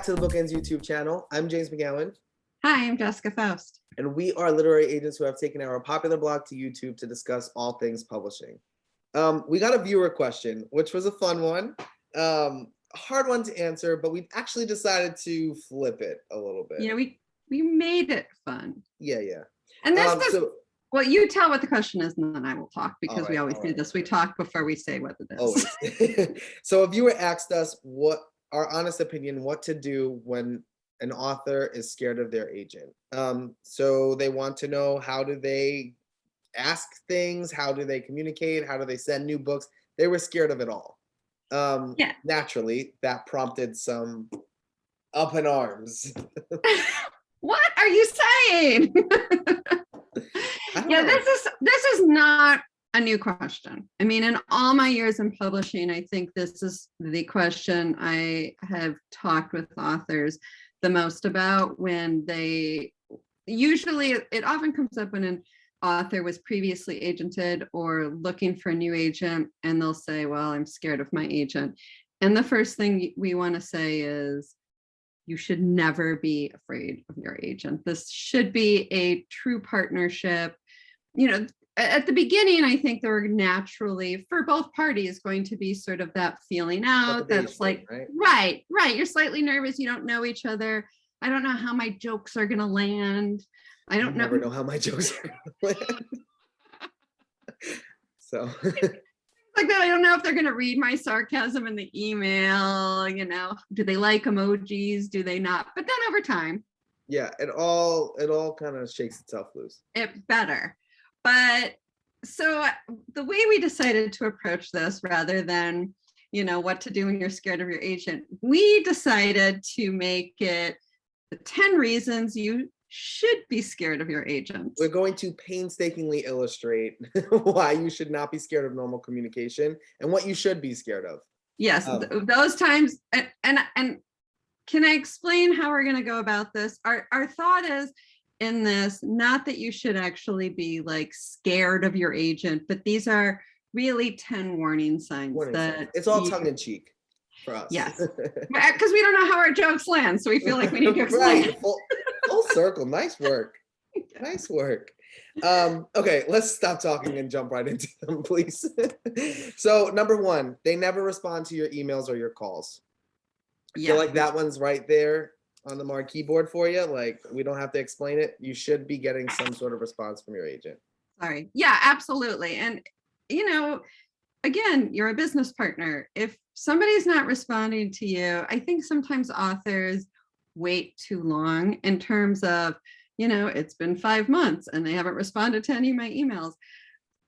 to the BookEnds YouTube channel. I'm James McGowan. Hi, I'm Jessica Faust. And we are literary agents who have taken our popular blog to YouTube to discuss all things publishing. We got a viewer question, which was a fun one. Hard one to answer, but we actually decided to flip it a little bit. Yeah, we made it fun. Yeah. And this well, you tell what the question is and then I will talk, because we always do this. We talk before we say what it is. Always. So a viewer asked us what our honest opinion, what to do when an author is scared of their agent. So they want to know, how do they ask things? How do they communicate? How do they send new books? They were scared of it all. Naturally, that prompted some up in arms. What are you saying? Yeah, this is not a new question. I mean, in all my years in publishing, I think this is the question I have talked with authors the most about, when they usually, it often comes up when an author was previously agented or looking for a new agent, and they'll say, well, I'm scared of my agent. And the first thing we want to say is, you should never be afraid of your agent. This should be a true partnership. You know, at the beginning, I think there are naturally, for both parties, going to be sort of that feeling out that's like, right. You're slightly nervous. You don't know each other. I don't know how my jokes are going to land. I don't never know how my jokes are going to land. So like that. I don't know if they're going to read my sarcasm in the email. You know, do they like emojis? Do they not? But then over time, yeah, it all kind of shakes itself loose. It better. But so the way we decided to approach this, rather than, you know, what to do when you're scared of your agent, we decided to make it the 10 reasons you should be scared of your agent. We're going to painstakingly illustrate why you should not be scared of normal communication and what you should be scared of. Yes, those times. And can I explain how we're going to go about this? Our thought is, in this, not that you should actually be like scared of your agent, but these are really 10 warning signs that it's all tongue-in-cheek for us. Yes, because we don't know how our jokes land, so we feel like we need to explain. Right. Full circle. Nice work. Nice work. Okay, let's stop talking and jump right into them, please. So number 1, they never respond to your emails or your calls. I feel like that one's right there on the marquee board for you. Like, we don't have to explain it. You should be getting some sort of response from your agent. Sorry. Yeah, absolutely. And, you know, again, you're a business partner. If somebody's not responding to you, I think sometimes authors wait too long in terms of, you know, it's been 5 months and they haven't responded to any of my emails.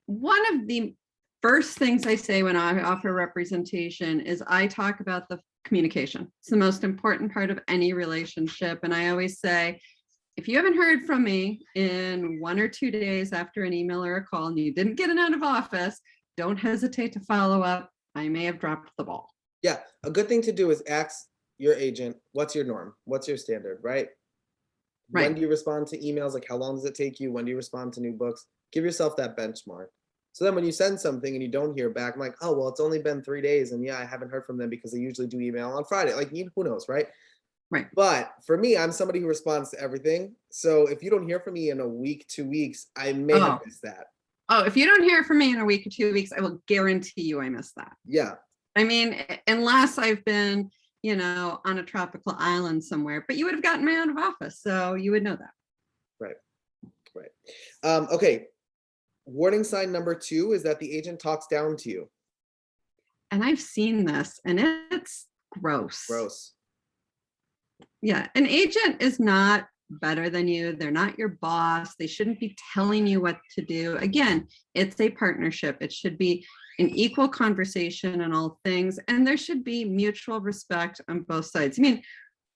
One of the first things I say when I offer representation is I talk about the communication. It's the most important part of any relationship. And I always say, if you haven't heard from me in 1 or 2 days after an email or a call and you didn't get an out of office, don't hesitate to follow up. I may have dropped the ball. Yeah, a good thing to do is ask your agent, what's your norm? What's your standard, right? When do you respond to emails? Like, how long does it take you? When do you respond to new books? Give yourself that benchmark. So then when you send something and you don't hear back, I'm like, oh, well, it's only been 3 days. And yeah, I haven't heard from them because they usually do email on Friday. Like, who knows, right? Right. But for me, I'm somebody who responds to everything. So if you don't hear from me in a week, 2 weeks, I may have missed that. Oh, if you don't hear from me in a week or 2 weeks, I will guarantee you I missed that. Yeah. I mean, unless I've been, you know, on a tropical island somewhere, but you would have gotten me out of office. So you would know that. Right. Okay. Warning sign number 2 is that the agent talks down to you. And I've seen this, and it's gross. Gross. Yeah, an agent is not better than you. They're not your boss. They shouldn't be telling you what to do. Again, it's a partnership. It should be an equal conversation on all things, and there should be mutual respect on both sides. I mean,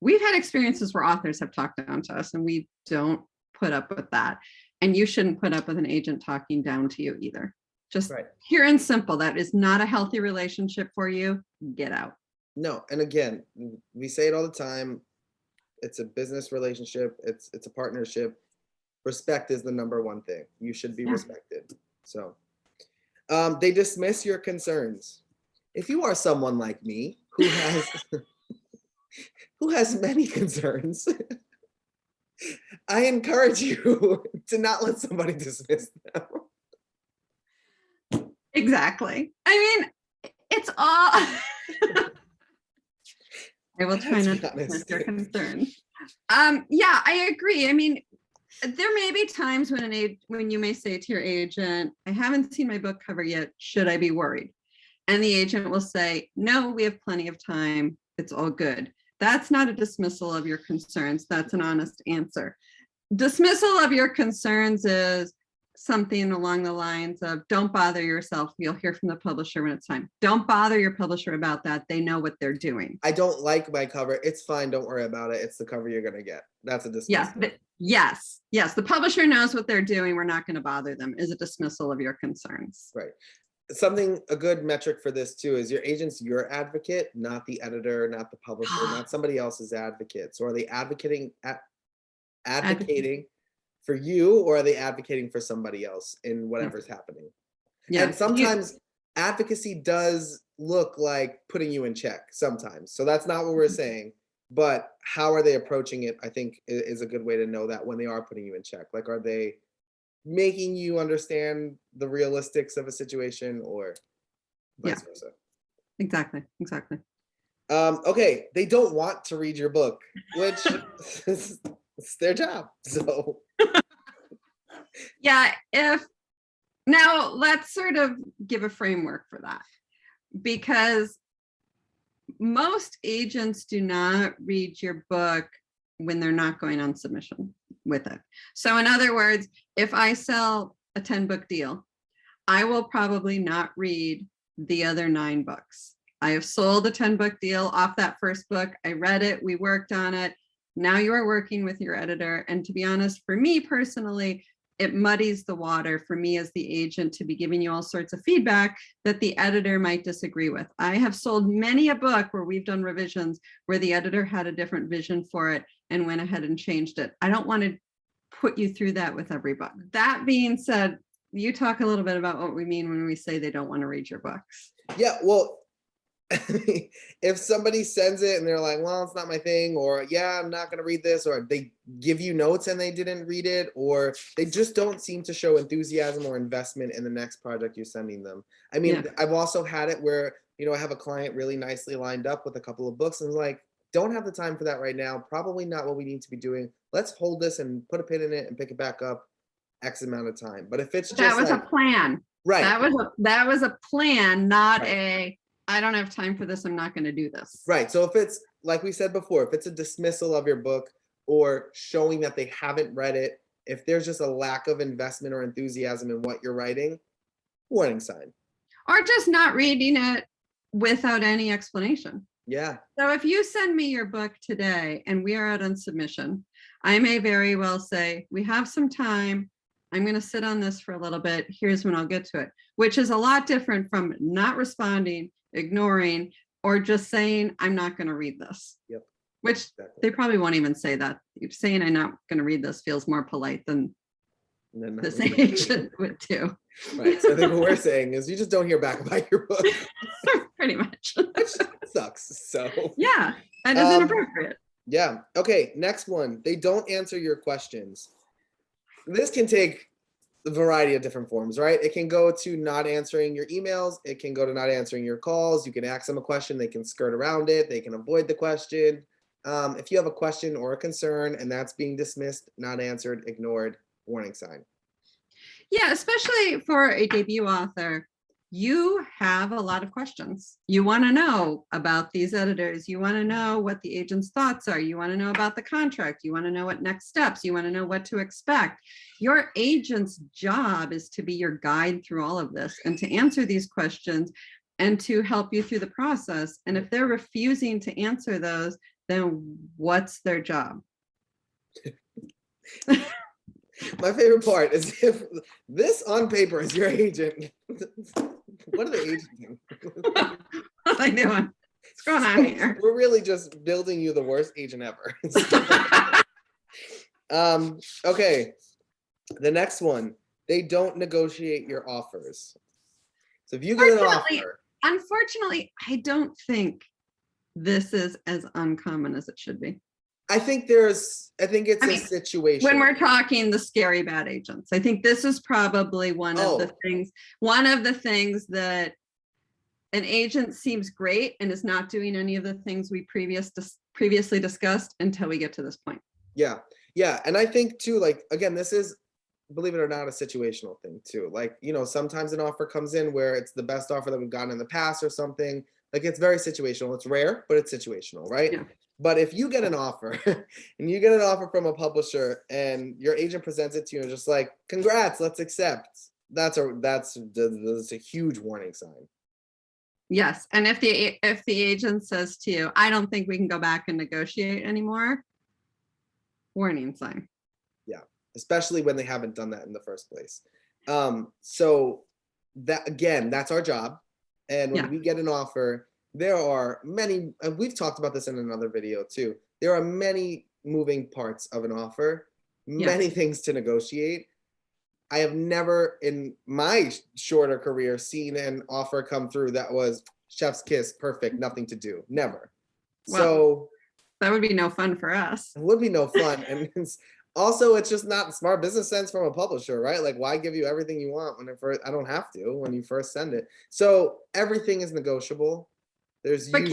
we've had experiences where authors have talked down to us, and we don't put up with that. And you shouldn't put up with an agent talking down to you either. Just pure and simple. That is not a healthy relationship for you. Get out. No, and again, we say it all the time. It's a business relationship. It's a partnership. Respect is the number 1 thing. You should be respected. So they dismiss your concerns. If you are someone like me who has who has many concerns, I encourage you to not let somebody dismiss them. Exactly. I mean, it's all. I will try Let's not be to dismiss honest. your concerns. Yeah, I agree. I mean, there may be times when you may say to your agent, I haven't seen my book cover yet. Should I be worried? And the agent will say, no, we have plenty of time. It's all good. That's not a dismissal of your concerns. That's an honest answer. Dismissal of your concerns is something along the lines of, don't bother yourself. You'll hear from the publisher when it's time. Don't bother your publisher about that. They know what they're doing. I don't like my cover. It's fine. Don't worry about it. It's the cover you're going to get. That's a dismissal. Yes. The publisher knows what they're doing. We're not going to bother them is a dismissal of your concerns. Right. A good metric for this too is your agent's your advocate, not the editor, not the publisher, not somebody else's advocate. So are they advocating for you, or are they advocating for somebody else in whatever's happening? Yeah. And sometimes advocacy does look like putting you in check sometimes. So that's not what we're saying, but how are they approaching it, I think is a good way to know that when they are putting you in check. Like, are they making you understand the realistics of a situation, or vice versa? Exactly. Okay, they don't want to read your book, which it's their job. So yeah, now let's sort of give a framework for that, because most agents do not read your book when they're not going on submission with it. So in other words, if I sell a 10-book deal, I will probably not read the other 9 books. I have sold a 10-book deal off that first book. I read it, we worked on it. Now you are working with your editor. And to be honest, for me personally, it muddies the water for me as the agent to be giving you all sorts of feedback that the editor might disagree with. I have sold many a book where we've done revisions where the editor had a different vision for it and went ahead and changed it. I don't want to put you through that with every book. That being said, you talk a little bit about what we mean when we say they don't want to read your books. Yeah, well, if somebody sends it and they're like, well, it's not my thing, or yeah, I'm not going to read this, or they give you notes and they didn't read it, or they just don't seem to show enthusiasm or investment in the next project you're sending them. I mean, I've also had it where, I have a client really nicely lined up with a couple of books and like, don't have the time for that right now. Probably not what we need to be doing. Let's hold this and put a pin in it and pick it back up X amount of time. But if it's just that was a plan, right? That was a plan, not I don't have time for this, I'm not going to do this. Right. So if it's, like we said before, if it's a dismissal of your book or showing that they haven't read it, if there's just a lack of investment or enthusiasm in what you're writing, warning sign. Or just not reading it without any explanation. Yeah. So if you send me your book today and we are out on submission, I may very well say, we have some time. I'm going to sit on this for a little bit. Here's when I'll get to it, which is a lot different from not responding, ignoring, or just saying, I'm not going to read this. Yep. Which they probably won't even say that. Saying I'm not going to read this feels more polite than this agent would do. Right. So I think what we're saying is you just don't hear back about your book. Pretty much. Which sucks. So yeah, that is inappropriate. Yeah. Okay. Next one. They don't answer your questions. This can take a variety of different forms, right? It can go to not answering your emails. It can go to not answering your calls. You can ask them a question. They can skirt around it. They can avoid the question. If you have a question or a concern and that's being dismissed, not answered, ignored, warning sign. Yeah, especially for a debut author, you have a lot of questions. You want to know about these editors. You want to know what the agent's thoughts are. You want to know about the contract. You want to know what next steps. You want to know what to expect. Your agent's job is to be your guide through all of this and to answer these questions and to help you through the process. And if they're refusing to answer those, then what's their job? My favorite part is if this on paper is your agent. What are the agents doing? What are they doing? What's going on here? We're really just building you the worst agent ever. Okay. The next one, they don't negotiate your offers. So if you get an offer. Unfortunately, I don't think this is as uncommon as it should be. I think it's I a mean, situation. When we're talking the scary bad agents, I think this is probably one of the things that an agent seems great and is not doing any of the things we previously discussed until we get to this point. Yeah. Yeah. And I think too, like, again, this is, believe it or not, a situational thing too. Like, sometimes an offer comes in where it's the best offer that we've gotten in the past or something. Like, it's very situational. It's rare, but it's situational, right? Yeah. But if you get an offer and you get an offer from a publisher and your agent presents it to you and just like, congrats, let's accept. That's a huge warning sign. Yes. And if the agent says to you, I don't think we can go back and negotiate anymore, warning sign. Yeah. Especially when they haven't done that in the first place. So that, again, that's our job. And when we get an offer, there are many, and we've talked about this in another video too. There are many moving parts of an offer, many things to negotiate. I have never in my shorter career seen an offer come through that was chef's kiss, perfect, nothing to do. Never. Well, so that would be no fun for us. It would be no fun. And it's just not smart business sense from a publisher, right? Like, why give you everything you want I don't have to when you first send it. So everything is negotiable. But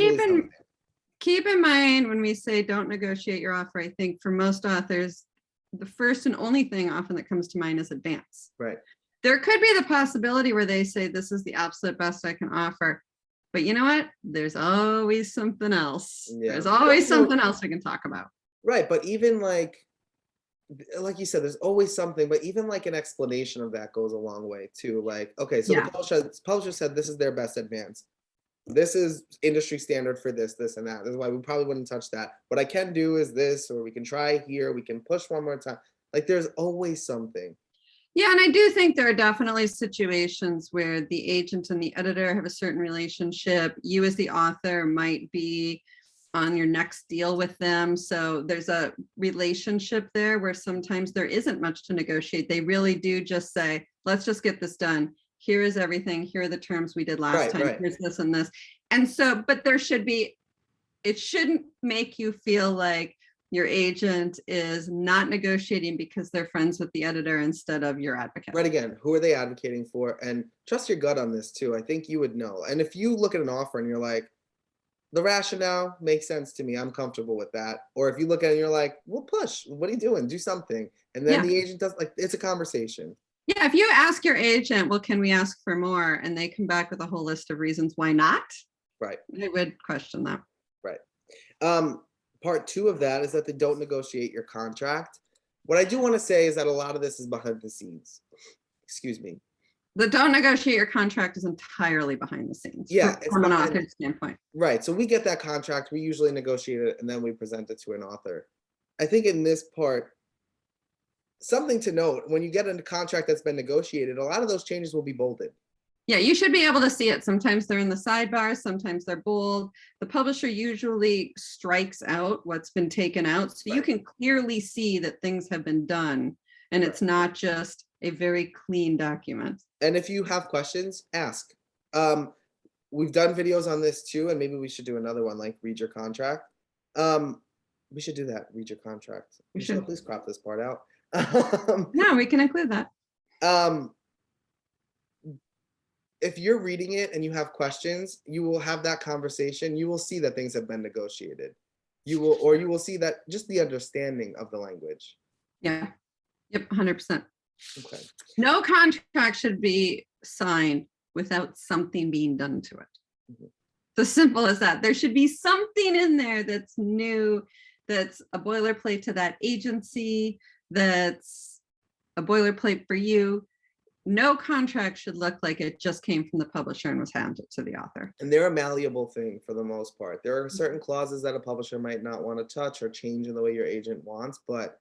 keep in mind when we say don't negotiate your offer, I think for most authors, the first and only thing often that comes to mind is advance. Right. There could be the possibility where they say this is the absolute best I can offer. But you know what? There's always something else. Yeah. There's always something else we can talk about. Right. But even like you said, there's always something, but even like an explanation of that goes a long way too. Like, okay, so the publisher said this is their best advance. This is industry standard for this, and that. This is why we probably wouldn't touch that. What I can do is this, or we can try here. We can push one more time. Like, there's always something. Yeah, and I do think there are definitely situations where the agent and the editor have a certain relationship. You as the author might be on your next deal with them. So there's a relationship there where sometimes there isn't much to negotiate. They really do just say, let's just get this done. Here is everything. Here are the terms we did last time. Here's this and this. And so, but it shouldn't make you feel like your agent is not negotiating because they're friends with the editor instead of your advocate. Right. Again, who are they advocating for? And trust your gut on this too. I think you would know. And if you look at an offer and you're like, the rationale makes sense to me, I'm comfortable with that. Or if you look at it and you're like, we'll push. What are you doing? Do something. And then the agent does, like, it's a conversation. Yeah, if you ask your agent, well, can we ask for more? And they come back with a whole list of reasons why not. Right. I would question that. Right. Part two of that is that they don't negotiate your contract. What I do want to say is that a lot of this is behind the scenes. Excuse me. The don't negotiate your contract is entirely behind the scenes. Yeah. From an author standpoint. Right. So we get that contract, we usually negotiate it, and then we present it to an author. I think in this part, something to note, when you get a contract that's been negotiated, a lot of those changes will be bolded. Yeah, you should be able to see it. Sometimes they're in the sidebar, sometimes they're bold. The publisher usually strikes out what's been taken out. So you can clearly see that things have been done and it's not just a very clean document. And if you have questions, ask. We've done videos on this too, and maybe we should do another one, like read your contract. We should do that, read your contract. We should please crop this part out. No, we can include that. If you're reading it and you have questions, you will have that conversation. You will see that things have been negotiated. You will see that just the understanding of the language. Yeah. Yep. 100%. Okay. No contract should be signed without something being done to it. Mm-hmm. It's as simple as that. There should be something in there that's new, that's a boilerplate to that agency, that's a boilerplate for you. No contract should look like it just came from the publisher and was handed to the author. And they're a malleable thing for the most part. There are certain clauses that a publisher might not want to touch or change in the way your agent wants, but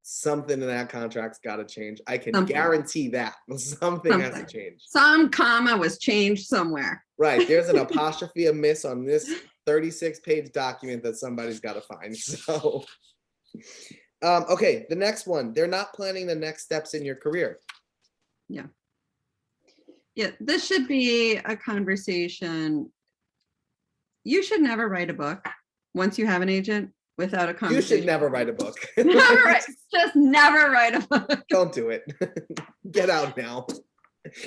something in that contract's got to change. I can guarantee that something has to change. Some comma was changed somewhere. Right. There's an apostrophe amiss on this 36-page document that somebody's got to find. So, okay, the next one. They're not planning the next steps in your career. Yeah. Yeah, this should be a conversation you should never write a book once you have an agent without a You conversation. should never write a book. Never write, just never write a book. Don't do it. Get out now.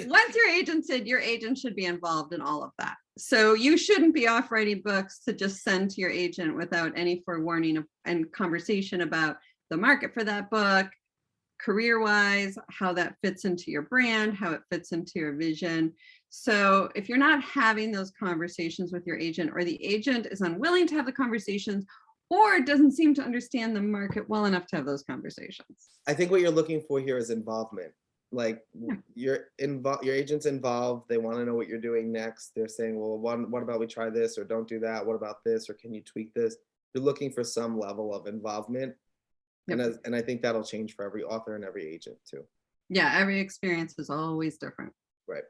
Once your agent said, your agent should be involved in all of that. So you shouldn't be off writing books to just send to your agent without any forewarning and conversation about the market for that book, career-wise, how that fits into your brand, how it fits into your vision. So if you're not having those conversations with your agent, or the agent is unwilling to have the conversations, or doesn't seem to understand the market well enough to have those conversations. I think what you're looking for here is involvement. Like your agent's involved. They want to know what you're doing next. They're saying, well, what about we try this, or don't do that? What about this, or can you tweak this? You're looking for some level of involvement. Yep. And I think that'll change for every author and every agent too. Yeah, every experience is always different. Right.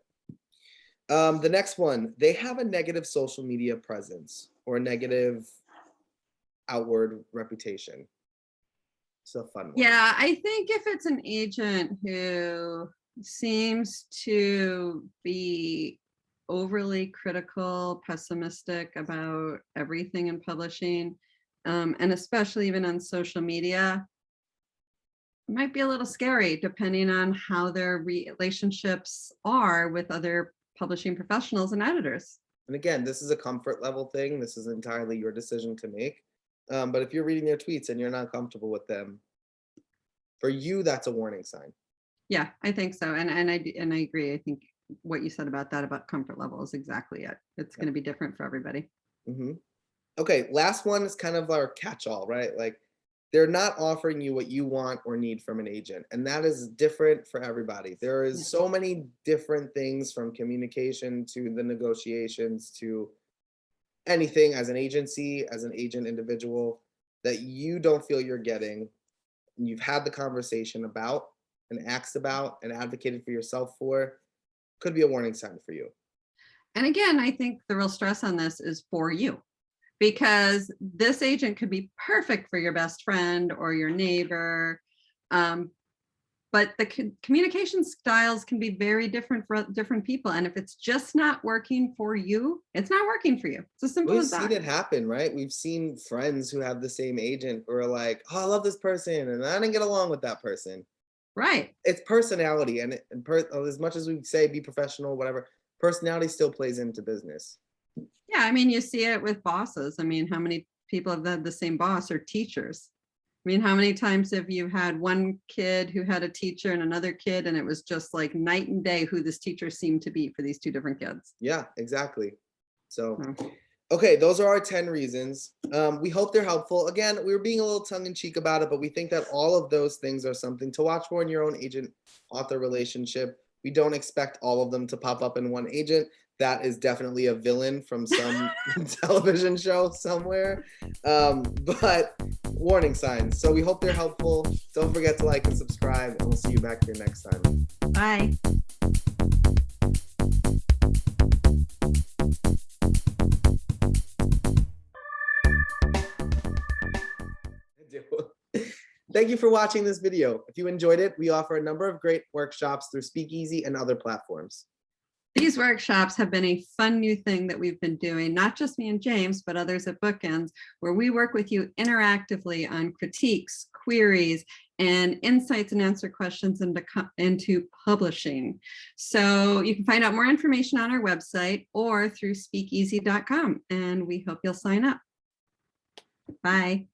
The next one, they have a negative social media presence or a negative outward reputation. It's a fun one. Yeah, I think if it's an agent who seems to be overly critical, pessimistic about everything in publishing, and especially even on social media, it might be a little scary depending on how their relationships are with other publishing professionals and editors. And again, this is a comfort level thing. This is entirely your decision to make. But if you're reading their tweets and you're not comfortable with them, for you, that's a warning sign. Yeah, I think so. And I agree. I think what you said about that, about comfort level, is exactly it. It's going to be different for everybody. Mm-hmm. Okay, last one is kind of our catch-all, right? Like, they're not offering you what you want or need from an agent, and that is different for everybody. There is so many different things, from communication to the negotiations to anything as an agency, as an agent individual, that you don't feel you're getting. You've had the conversation about and asked about and advocated for yourself for, could be a warning sign for you. And again, I think the real stress on this is for you, because this agent could be perfect for your best friend or your neighbor. But the communication styles can be very different for different people. And if it's just not working for you, it's not working for you. It's as simple as that. We've seen it happen, right? We've seen friends who have the same agent who are like, oh, I love this person, and I didn't get along with that person. Right. It's personality, and as much as we say be professional, whatever, personality still plays into business. Yeah, I mean, you see it with bosses. I mean, how many people have had the same boss, or teachers? I mean, how many times have you had one kid who had a teacher and another kid, and it was just like night and day who this teacher seemed to be for these two different kids? Yeah, exactly. So, okay, those are our 10 reasons. We hope they're helpful. Again, we were being a little tongue-in-cheek about it, but we think that all of those things are something to watch for in your own agent-author relationship. We don't expect all of them to pop up in one agent. That is definitely a villain from some television show somewhere. But warning signs. So we hope they're helpful. Don't forget to like and subscribe, and we'll see you back here next time. Bye. Thank you for watching this video. If you enjoyed it, we offer a number of great workshops through Speakeasy and other platforms. These workshops have been a fun new thing that we've been doing, not just me and James, but others at BookEnds, where we work with you interactively on critiques, queries, and insights, and answer questions into publishing. So you can find out more information on our website or through speakeasy.com, and we hope you'll sign up. Bye.